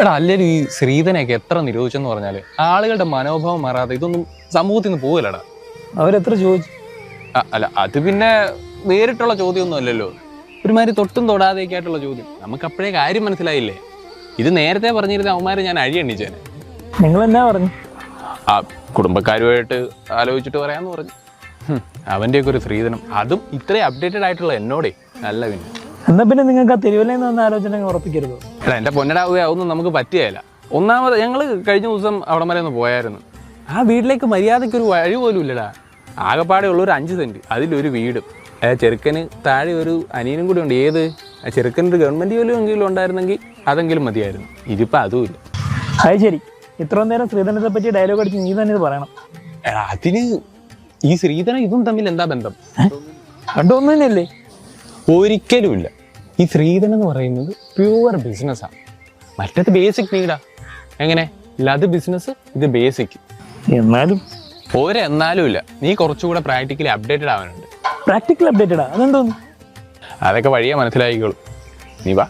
എടാ അല്ലെങ്കിൽ ഈ ശ്രീധനെയൊക്കെ എത്ര നിരോധിച്ചെന്ന് പറഞ്ഞാല് ആളുകളുടെ മനോഭാവം മാറാതെ ഇതൊന്നും സമൂഹത്തിൽ നിന്ന് പോകില്ലടാ. അവരെത്ര ചോദിച്ചു? അല്ല അത് പിന്നെ നേരിട്ടുള്ള ചോദ്യമൊന്നും അല്ലല്ലോ, ഒരുമാതിരി തൊട്ടും തൊടാതെയൊക്കെ ആയിട്ടുള്ള ചോദ്യം. നമുക്ക് അപ്പോഴേ കാര്യം മനസ്സിലായില്ലേ. ഇത് നേരത്തെ പറഞ്ഞിരുന്ന അവന്മാരെ ഞാൻ അഴി എണ്ണിച്ചേനെ. നിങ്ങൾ എന്നാ പറഞ്ഞു? ആ കുടുംബക്കാരുമായിട്ട് ആലോചിച്ചിട്ട് പറയാന്ന് പറഞ്ഞു. അവൻ്റെയൊക്കെ ഒരു ശ്രീധനം, അതും ഇത്രയും അപ്ഡേറ്റഡ് ആയിട്ടുള്ള എന്നോടേ നല്ല. പിന്നെ എന്നാ പിന്നെ നിങ്ങൾക്ക് ആ തിരുവല്ലയിൽ നിന്ന് ആലോചന ഉറപ്പിക്കരുത്. എടാ എൻ്റെ പൊന്നടാവുക അതൊന്നും നമുക്ക് പറ്റിയല്ല. ഒന്നാമത് ഞങ്ങൾ കഴിഞ്ഞ ദിവസം അവിടെ വരെ ഒന്ന് പോയായിരുന്നു. ആ വീട്ടിലേക്ക് മര്യാദയ്ക്കൊരു വഴി പോലും ഇല്ലടാ. ആകെപ്പാടെ ഉള്ളൊരു 5 സെൻറ്റ്, അതിലൊരു വീടും. ചെറുക്കന് താഴെ ഒരു അനിയനും കൂടി ഉണ്ട്. ഏത് ചെറുക്കനൊരു ഗവൺമെൻറ് ജോലി എങ്കിലും ഉണ്ടായിരുന്നെങ്കിൽ അതെങ്കിലും മതിയായിരുന്നു. ഇതിപ്പോൾ അതുമില്ല. അത് ശരി, ഇത്രയും നേരം ശ്രീധനത്തെ പറ്റി ഡയലോഗ് അടിച്ച് നീ തന്നെ ഇത് പറയണം. എടാ അതിന് ഈ ശ്രീധരൻ ഇതും തമ്മിൽ എന്താ ബന്ധം? രണ്ടൊന്നും തന്നെയല്ലേ? ഒരിക്കലുമില്ല. ഈ ശ്രീധരൻ എന്ന് പറയുന്നത് പ്യുവർ ബിസിനസ്സാണ്. മറ്റേത് ബേസിക് നീടാ. എങ്ങനെ ഇല്ല, അത് ബിസിനസ്, ഇത് ബേസിക്. എന്നാലും എന്നാലും ഇല്ല, നീ കുറച്ചുകൂടെ പ്രാക്ടിക്കലി അപ്ഡേറ്റഡ് ആവാനുണ്ട്. പ്രാക്ടിക്കൽ അപ്ഡേറ്റഡാ? അതെന്തോന്നു? അതൊക്കെ വഴിയാ മനസ്സിലായിക്കോളും. നീ വാ.